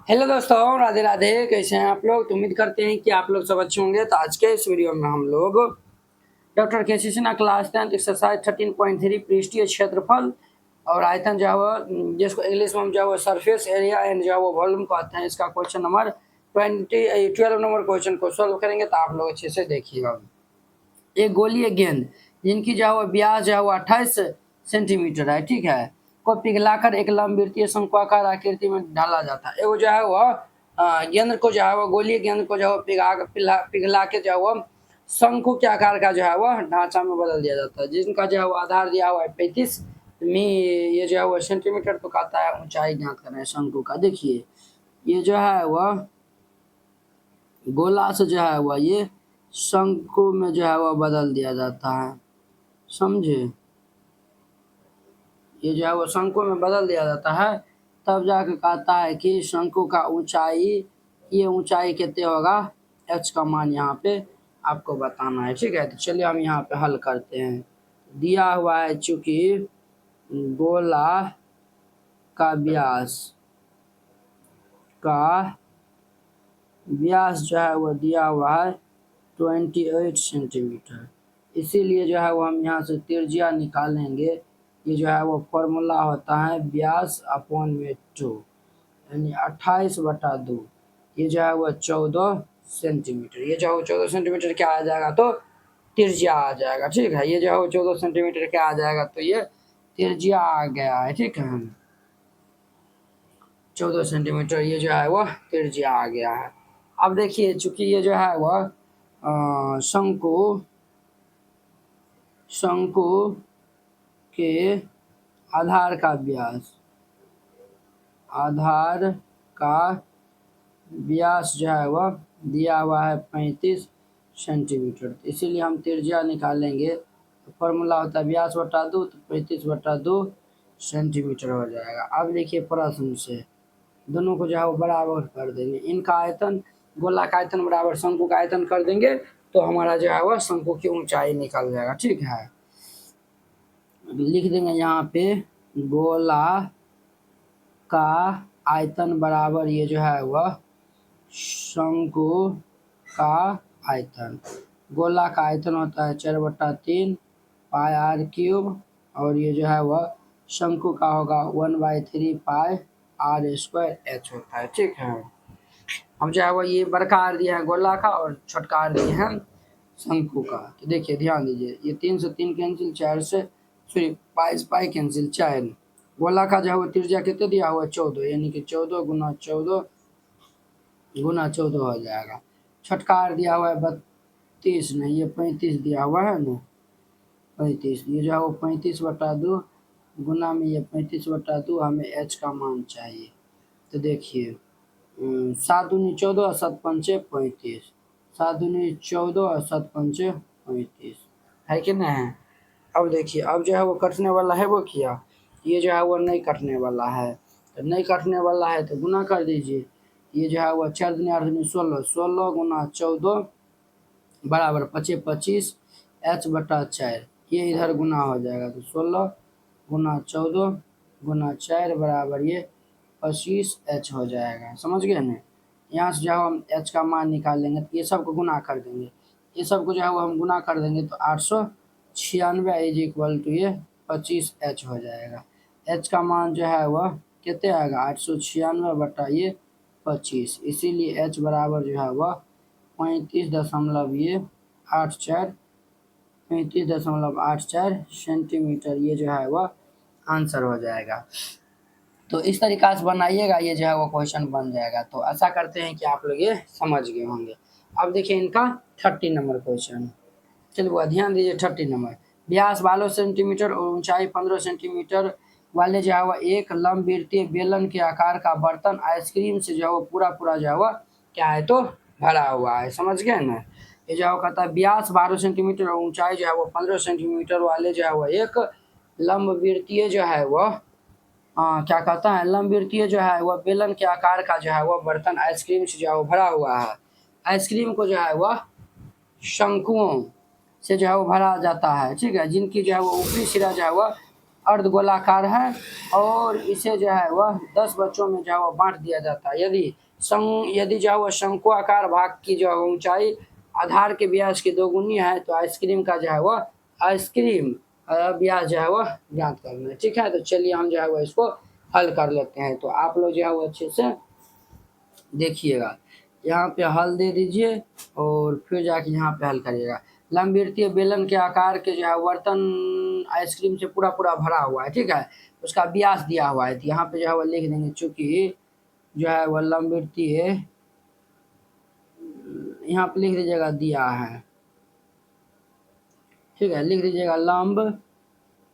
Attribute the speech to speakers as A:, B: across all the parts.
A: Hello दोस्तों, राधे राधे। कैसे हैं आप लोग? तो उम्मीद करते हैं कि आप लोग सब अच्छे होंगे। तो आज के इस वीडियो में हम लोग डॉक्टर के सिन्हा क्लास 10 एक्सरसाइज 13.3 पृष्ठीय क्षेत्रफल और आयतन जो है वो, जिसको इंग्लिश में हम जो है वो सरफेस एरिया एंड जो है वो वॉल्यूम कहते हैं, इसका क्वेश्चन नंबर 12 नंबर क्वेश्चन को सॉल्व करेंगे। तो आप लोग अच्छे से देखिएगा। एक गोलीय गेंद जिनकी जो है वो व्यास जो है वो 28 सेंटीमीटर है, ठीक है, को पिघलाकर एक लंबवृत्तीय शंक्वाकार आकृति में ढाला जाता है। एगो जो है वो गेंद को जो है वो गोलीय गेंद को जो है वो पिघला के जो है वो शंकु के आकार का जो है वो ढांचा में बदल दिया जाता है, जिनका जो है वो आधार दिया हुआ है 35 मी, ये जो है वो सेंटीमीटर। तो कहता है ऊंचाई ज्ञात करें शंकु का। देखिए ये जो है वह गोला से जो है वह ये शंकु में जो है वह बदल दिया जाता है, समझे। ये जो है वो शंकु में बदल दिया जाता है, तब जाके कहता है कि शंकु का ऊंचाई, ये ऊंचाई कितने होगा, एच का मान यहाँ पे आपको बताना है, ठीक है। तो चलिए हम यहाँ पे हल करते हैं। दिया हुआ है चूंकि गोला का व्यास जो है वो दिया हुआ है 28 सेंटीमीटर, इसीलिए जो है वो हम यहाँ से त्रिज्या निकालेंगे। ये जो है वो फॉर्मूला होता है व्यास अपॉन में 2, यानी 28/2। ये जो है वो 14 सेंटीमीटर, ये जो है वो 14 सेंटीमीटर क्या आ जाएगा, तो त्रिज्या आ जाएगा, ठीक है। ये जो है वो 14 सेंटीमीटर क्या आ जाएगा, तो ये त्रिज्या आ गया है, ठीक है। 14 सेंटीमीटर ये जो है वो त्रिज्या आ गया है। अब देखिए चूंकि ये जो है वह शंकु शंकु के आधार का व्यास जो है वह दिया हुआ है 35 सेंटीमीटर, इसीलिए हम त्रिज्या निकालेंगे। तो फॉर्मूला होता है व्यास बटा 2, तो 35/2 सेंटीमीटर हो जाएगा। अब देखिए प्रश्न से दोनों को जो है वो बराबर कर देंगे। इनका आयतन, गोला का आयतन बराबर शंकु का आयतन कर देंगे, तो हमारा जो है वह शंकु की ऊंचाई निकल जाएगा, ठीक है। लिख देंगे यहाँ पे गोला का आयतन बराबर ये जो है वह शंकु का आयतन। गोला का आयतन होता है 4/3 पाई आर क्यूब, और ये जो है वह शंकु का होगा 1/3 पाई आर स्क्वायर एच होता है, ठीक है। हम जो है वो ये बड़का आर दिया है गोला का और छोटका आर दिए हैं शंकु का। तो देखिए ध्यान दीजिए, ये 3 से 3 कैंसिल, 4 से सॉरी पाई से पाई कैंसिल, 4। गोला का जो है वो त्रिज्या कितने दिया हुआ 14, यानी कि 14 गुना 14 हो जाएगा। छोटका आर दिया हुआ है 32, नहीं ये 35 दिया हुआ है ना, 35। ये जो है वो 35/2 गुना में ये 35/2, हमें एच का मान चाहिए। तो देखिए 7 दूनी 14 और 7 पंचे 35, 7 दूनी 14 और 7 पंचे 35, है कि नहीं। अब देखिए अब जो है वो कटने वाला है वो किया, ये जो है वो नहीं कटने वाला है। तो नहीं कटने वाला है तो गुना कर दीजिए। ये जो है वो 4 दूनी 8 दूनी 16, 16 गुना 14 बराबर 25 25 h/4, ये इधर गुना हो जाएगा। तो 16 गुना 14 गुना 4 बराबर ये 25 h हो जाएगा, समझ गए ना। यहाँ से जो है हम h का मान निकालेंगे, तो ये सब को गुना कर देंगे। ये सब को जो है वो हम गुना कर देंगे, तो 896 इज इक्वल टू ये 25 h हो जाएगा। h का मान जो है वह कितने आएगा, 896/25, इसीलिए h बराबर जो है वह 35.84 सेंटीमीटर, ये जो है वह आंसर हो जाएगा। तो इस तरीका से बनाइएगा, ये जो है वो क्वेश्चन बन जाएगा। तो आशा करते हैं कि आप लोग ये समझ गए होंगे। अब देखिए इनका 30 नंबर क्वेश्चन, चलिए वो ध्यान दीजिए। 30 नंबर, व्यास 12 सेंटीमीटर और ऊंचाई 15 सेंटीमीटर वाले जो है वह एक लंबवृत्तीय बेलन के आकार का बर्तन आइसक्रीम से जो है वो पूरा जो है वह क्या है, तो भरा हुआ है, समझ गए ना। ये जो है कहता है व्यास 12 सेंटीमीटर और ऊंचाई जो है वो 15 सेंटीमीटर वाले जो है वह एक लंबवृत्तीय जो है वह क्या कहता है, लंबवृत्तीय जो है वह बेलन के आकार का जो है वह बर्तन आइसक्रीम से जो है वो भरा हुआ है। आइसक्रीम को जो है वह शंकुओं से जो है वो भरा जाता है, ठीक है, जिनकी जो है वो ऊपरी सिरा जो है वह अर्धगोलाकार है और इसे जो है वह 10 बच्चों में जो है वह बांट दिया जाता है। यदि जो है वह शंकुआकार भाग की जो है ऊंचाई आधार के व्यास की दोगुनी है तो आइसक्रीम का जो है वह आइसक्रीम व्यास जो है वह ज्ञात करना है। ठीक है, तो चलिए हम जो है वह इसको हल कर लेते हैं। तो आप लोग जो है वो अच्छे से देखिएगा, यहाँ पे हल दे दीजिए और फिर जाके यहाँ पे हल करिएगा। लंबवृत्तीय बेलन के आकार के जो है बर्तन आइसक्रीम से पूरा पूरा भरा हुआ है। ठीक है, उसका व्यास दिया हुआ है, तो यहाँ पे जो है वो लिख देंगे, चूंकि जो है वह लंबवृत्तीय, यहाँ पे लिख दीजिएगा दिया है। ठीक है, लिख दीजिएगा लंब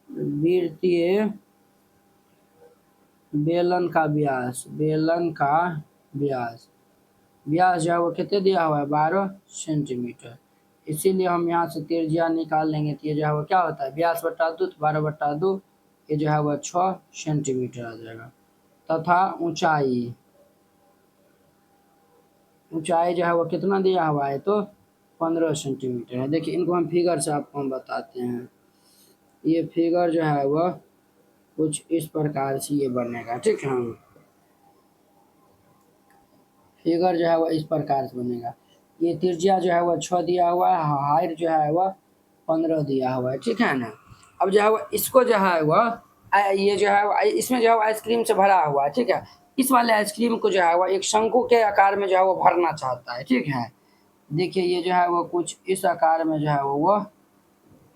A: वृत्तीय बेलन का व्यास, व्यास जो है वो कितने दिया हुआ है, 12 सेंटीमीटर। इसीलिए हम यहाँ से त्रिज्या निकाल लेंगे, तो ये जो है वो क्या होता है, व्यास बटा 2 तो 12/2, ये जो है वह 6 सेंटीमीटर आ जाएगा। तथा ऊंचाई जो है वो कितना दिया हुआ है, तो 15 सेंटीमीटर है। देखिए इनको हम फिगर से आपको हम बताते हैं। ये फिगर जो है वह कुछ इस प्रकार से ये बनेगा। ठीक है, फिगर जो है वह इस प्रकार से बनेगा। ये त्रिज्या जो है वह 6 दिया हुआ है, हाइट जो है वह 15 दिया हुआ है। ठीक है ना, अब जो है वह इसको जो है वह ये जो है इसमें जो है आइसक्रीम से भरा हुआ है। ठीक है, इस वाले आइसक्रीम को जो है वह एक शंकु के आकार में जो है वो भरना चाहता है। ठीक है, देखिए ये जो है वो कुछ इस आकार में जो है वो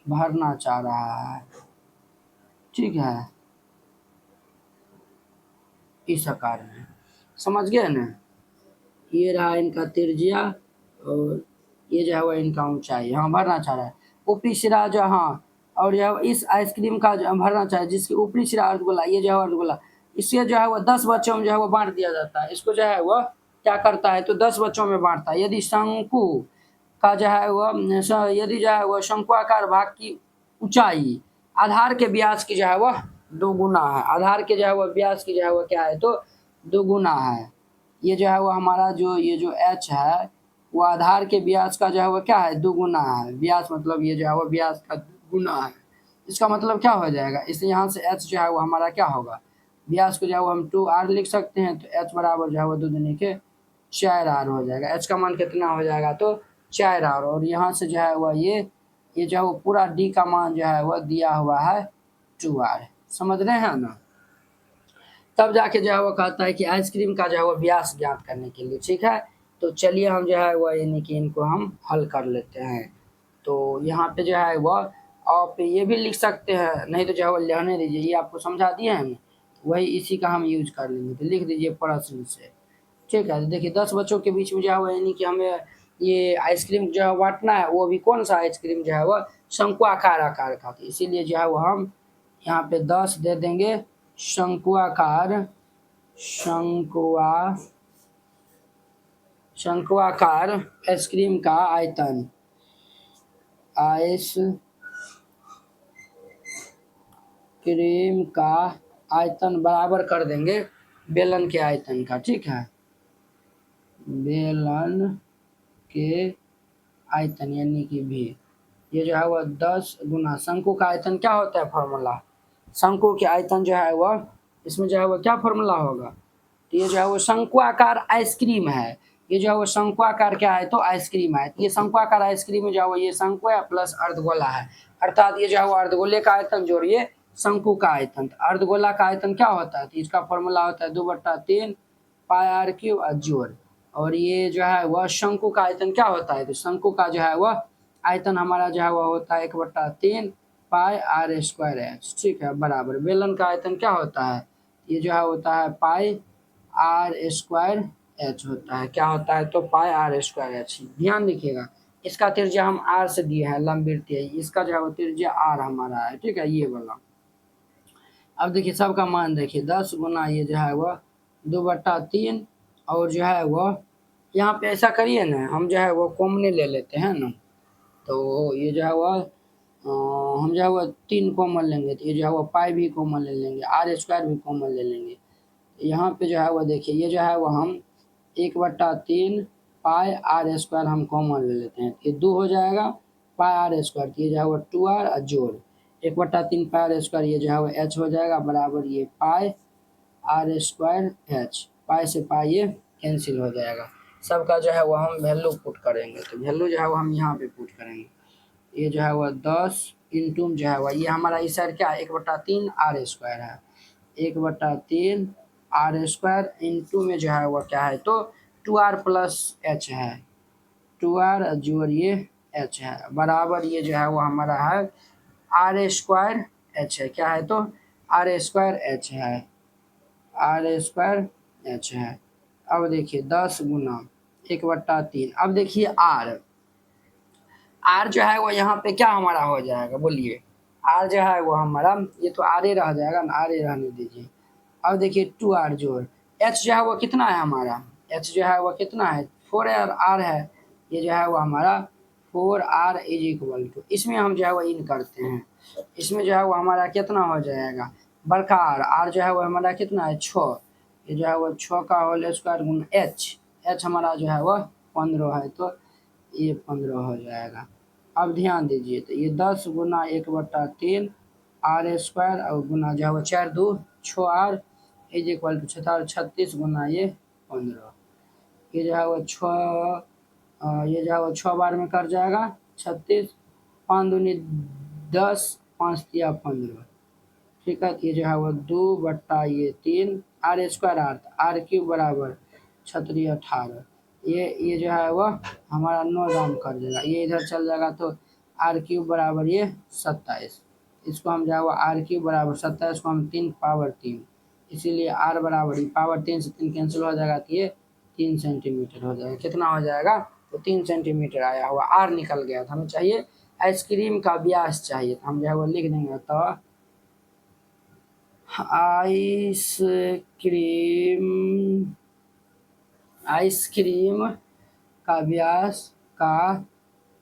A: भरना चाह रहा है। ठीक है, इस आकार में, समझ गए ना। ये रहा इनका त्रिज्या और ये जो है वह इनका ऊंचाई, हाँ भरना चाह रहा है। ऊपरी सिरा जो, हाँ, और जो है इस आइसक्रीम का जो भरना चाहे जिसकी ऊपरी सिरा अर्धगोला, ये जो है अर्धगोला, इससे जो है वह 10 बच्चों में जो है वो बांट दिया जाता है। इसको जो है वह क्या करता है, तो 10 बच्चों में बांटता है। यदि शंकु का जो है वह यदि जो है वह शंकुआकार भाग की ऊंचाई आधार के व्यास की जो है वह दोगुना है, आधार के जो है वह व्यास की जो है वह क्या है, तो दोगुना है। ये जो है वो हमारा जो ये जो h है वो आधार के व्यास का जो है वो क्या है, दुगुना है। व्यास मतलब ये जो है वो व्यास का गुना है। इसका मतलब क्या हो जाएगा, इसलिए यहाँ से h जो है वो हमारा क्या होगा, व्यास को जो है वो हम 2r लिख सकते हैं, तो h बराबर जो है वो 2 दूनी के 4r हो जाएगा। h का मान कितना हो जाएगा, तो 4r, और यहाँ से जो है वह ये जो है वो पूरा d का मान जो है वह दिया हुआ है 2r। समझ रहे हैं ना। तब जाके जो है वो कहता है कि आइसक्रीम का जो है वो व्यास ज्ञात करने के लिए। ठीक है, तो चलिए हम जो है वो यानी कि इनको हम हल कर लेते हैं। तो यहाँ पे जो है वो आप ये भी लिख सकते हैं, नहीं तो जो है वो रहने दीजिए, ये आपको समझा दिए हैं, वही इसी का हम यूज कर लेंगे। तो लिख दीजिए प्रश्न से। ठीक है, तो देखिए 10 बच्चों के बीच में जो है वो यानी कि हमें ये आइसक्रीम जो है बांटना है, वो भी कौन सा आइसक्रीम जो है वो शंकुआकार आकार का, तो इसीलिए जो है वो हम यहाँ पे 10 दे देंगे। शंकुआकार शंकुआकार आइसक्रीम का आयतन, बराबर कर देंगे बेलन के आयतन का। ठीक है, बेलन के आयतन यानी कि भी, ये जो है वह 10 गुना शंकु का आयतन क्या होता है, फॉर्मूला, शंकु के आयतन जो है वह, इसमें जो है वो क्या फॉर्मूला होगा, तो ये जो है वो शंकुआकार आइसक्रीम है। ये जो है वो शंकुआकार क्या है, तो आइसक्रीम है। ये शंकुआकार आइसक्रीम में जो है वो ये शंकु है प्लस अर्धगोला है, अर्थात ये जो है वो अर्धगोले का आयतन जोड़िए शंकु का आयतन। अर्धगोला का आयतन क्या होता है, तो इसका फॉर्मूला होता है 2/3 पाई आर क्यूब जोड़, और ये जो है वह शंकु का आयतन क्या होता है, तो शंकु का जो है वह आयतन हमारा जो है वह होता है 1/3 पाई आर स्क्वायर एच। ठीक है, बराबर बेलन का आयतन क्या होता है, ये जो है होता है पाई आर स्क्वायर एच होता है, क्या होता है, तो पाई आर स्क्वायर एच। ध्यान रखिएगा, इसका त्रिज्या हम आर से दिए हैं, लंबवृत्तीय, इसका जो है वो त्रिज्या आर हमारा है। ठीक है, ये वाला। अब देखिए सबका मान देखिए 10 गुना ये जो है वह 2/3, और जो है वह यहाँ पे ऐसा करिए ना, हम जो है वो कॉमन ले लेते हैं ना, तो ये जो है वह हम जो है वह 3 कॉमन लेंगे, तो ये जो है वह पाई भी कॉमन ले लेंगे, आर स्क्वायर भी कॉमन ले लेंगे। यहाँ पे जो है वह देखिए ये जो है वह हम 1/3 पाई आर स्क्वायर हम कॉमन ले लेते हैं, ये 2 हो जाएगा, पाई आर स्क्वायर, ये जो है वो 2r जोड़, 1/3 पाई आर स्क्वायर ये जो है वो एच हो जाएगा बराबर ये पाई आर स्क्वायर एच। पाई से पाई ये कैंसिल हो जाएगा। सबका जो है वो हम वैल्यू पुट करेंगे, तो वैल्यू जो है वो हम यहाँ पे पुट करेंगे। ये जो है वो 10 इंटू जो है वो ये हमारा इस साइड क्या है 1/3 आर स्क्वायर है, 1/3 आर स्क्वायर इंटू में जो है वो क्या है तो 2r प्लस एच है, 2r जोड़ ये एच है बराबर ये जो है वो हमारा है आर स्क्वायर एच है। क्या है तो आर स्क्वायर एच है, आर स्क्वायर एच है। अब देखिए 10 गुना 1/3। अब देखिए आर, आर जो है वो यहाँ पे क्या हमारा हो जाएगा बोलिए, आर जो है वो हमारा ये तो आर रह जाएगा ना, आर रहने दीजिए। अब देखिए 2r जोड़ एच जो है वो कितना है हमारा, एच जो है वो कितना है 4r है, ये जो है वो हमारा 4r इज इक्वल टू, इसमें हम जो है वो इन करते हैं, इसमें जो है वो हमारा कितना हो जाएगा बड़का आर जो है वो हमारा कितना है 6, ये जो है वो 6 का होल स्क्वायर गुना एच, एच हमारा जो है वो 15 है, तो ये 15 हो जाएगा। अब ध्यान दीजिए तो ये 10 गुना 1/3 आर स्क्वायर और गुना जो है वो 4 2 6 आर इज इक्वल टू 36 गुना ये 15, ये जो है वो 6 ये जो है वो 6 बार में कर जाएगा 36, 5 दूनी 10 5 तिया 15, ठीक है। ये जो है वो 2/3 आर स्क्वायर आर क्यूब बराबर 36 18, ये जो है वो हमारा 9 दाम कर देगा, ये इधर चल जाएगा तो आर क्यूब बराबर ये 27, इसको हम जो है वो आर क्यूब बराबर 27 को हम 3 पावर 3, इसीलिए आर बराबर ये पावर 3 से 3 कैंसिल हो जाएगा तो ये 3 सेंटीमीटर हो जाएगा। कितना हो जाएगा तो 3 सेंटीमीटर आया हुआ आर निकल गया था। हमें चाहिए आइसक्रीम का व्यास चाहिए, तो हम जो है वो लिख देंगे तो आइसक्रीम का व्यास का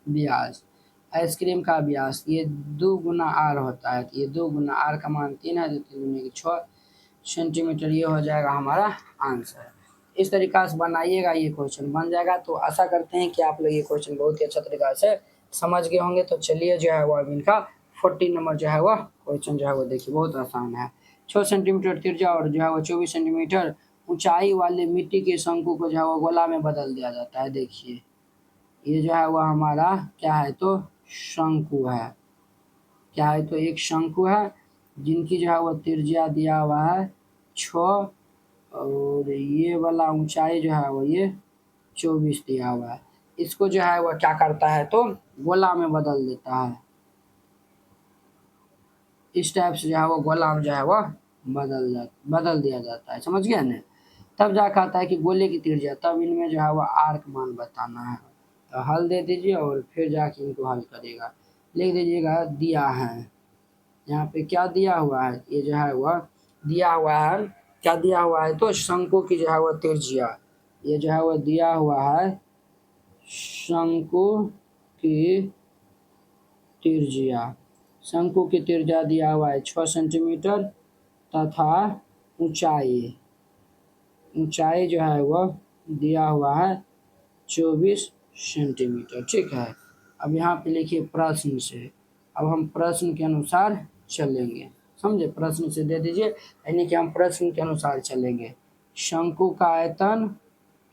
A: व्यास, आइसक्रीम का व्यास ये 2 गुना आर होता है, तो ये 2 गुना आर का मान 3 है, तो 3 गुना 6 सेंटीमीटर ये हो जाएगा हमारा आंसर। इस तरीका से बनाइएगा, ये क्वेश्चन बन जाएगा। तो आशा करते हैं कि आप लोग ये क्वेश्चन बहुत ही अच्छा तरीका से समझ गए होंगे। तो चलिए जो है वो अब इनका 14 नंबर जो है वो क्वेश्चन जो है वो देखिए बहुत आसान है। 6 सेंटीमीटर त्रिज्या और जो है वो 24 सेंटीमीटर ऊंचाई वाले मिट्टी के शंकु को जो है वो गोला में बदल दिया जाता है। देखिए ये जो है वो हमारा क्या है तो शंकु है, क्या है तो एक शंकु है जिनकी जो है वो त्रिज्या दिया हुआ है 6 और ये वाला ऊंचाई जो है वो ये 24 दिया हुआ है। इसको जो है वो क्या करता है तो गोला में बदल देता है, इस टाइप से जो है वो गोला में जो है वो बदल दिया जाता है, समझ गए ना। तब जा आता है कि गोले की त्रिज्या, तब इनमें जो है वो आर्क मान बताना है। तो हल दे दीजिए और फिर जाके इनको हल करेगा। लिख दीजिएगा दिया है, यहाँ पे क्या दिया हुआ है, ये जो है वह दिया हुआ है, क्या दिया हुआ है तो शंकु की जो है वह त्रिज्या, ये जो है वह दिया हुआ है शंकु की त्रिज्या, शंकु की त्रिज्या दिया हुआ है 6 सेंटीमीटर तथा ऊंचाई, ऊंचाई जो है वह दिया हुआ है 24 सेंटीमीटर, ठीक है। अब यहाँ पे लिखिए प्रश्न से, अब हम प्रश्न के अनुसार चलेंगे, समझे। प्रश्न से दे दीजिए यानी कि हम प्रश्न के अनुसार चलेंगे। शंकु का आयतन,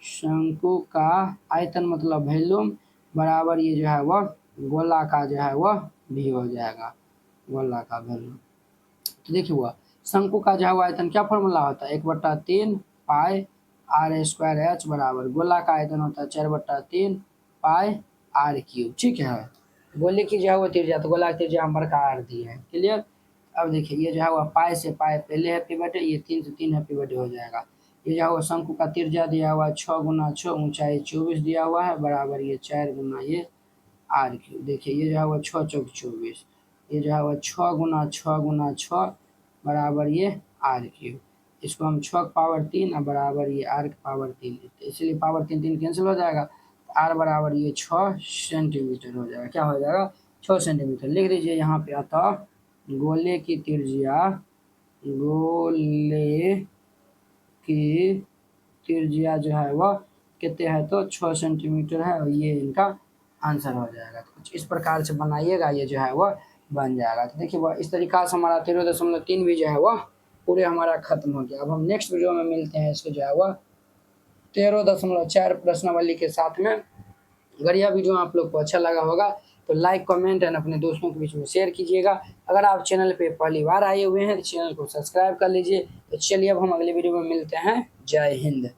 A: शंकु का आयतन मतलब वॉल्यूम बराबर ये जो है वह गोला का जो है वह भी हो जाएगा, गोला का वॉल्यूम। तो देखिए हुआ शंकु का जो है आयतन क्या फॉर्मूला होता है 1/3 पाई आर स्क्वायर एच बराबर गोला का आयतन होता है 4/3 पाई आर क्यूब, ठीक है। गोले की जो है वो त्रिज्या, तो गोला की त्रिज्या हम बड़का आर दी है, क्लियर। अब देखिए ये जो है वो पाई से पाई पहले हैप्पी बर्थडे, ये 3 से 3 हैप्पी बर्थडे हो जाएगा। ये जो है वो शंकु का त्रिज्या दिया हुआ है 6 गुना 6, ऊंचाई 24 दिया हुआ है बराबर ये 4 गुना ये आर क्यूब। देखिए ये जो है वो 6 चौक 24, ये जो है वो 6 गुना 6 गुना 6 बराबर ये आर क्यूब, इसको हम 6 पावर 3 और बराबर ये आर पावर 3 लेते हैं, इसलिए पावर 3 3 कैंसिल हो जाएगा, आर बराबर ये 6 सेंटीमीटर हो जाएगा। क्या हो जाएगा 6 सेंटीमीटर। लिख दीजिए यहाँ पे अतः गोले की त्रिज्या, गोले की त्रिज्या जो है वह कितने है तो 6 सेंटीमीटर है, और ये इनका आंसर हो जाएगा। तो कुछ इस प्रकार से बनाइएगा, ये जो है वह बन जाएगा। तो देखिए वह इस तरीका से हमारा 13.3 भी जो है वह पूरे हमारा खत्म हो गया। अब हम नेक्स्ट वीडियो में मिलते हैं इसको जो है वह 13.4 प्रश्नावली के साथ में। अगर यह वीडियो आप लोग को अच्छा लगा होगा तो लाइक, कमेंट एंड अपने दोस्तों के बीच में शेयर कीजिएगा। अगर आप चैनल पे पहली बार आए हुए हैं तो चैनल को सब्सक्राइब कर लीजिए। तो चलिए अब हम अगले वीडियो में मिलते हैं। जय हिंद।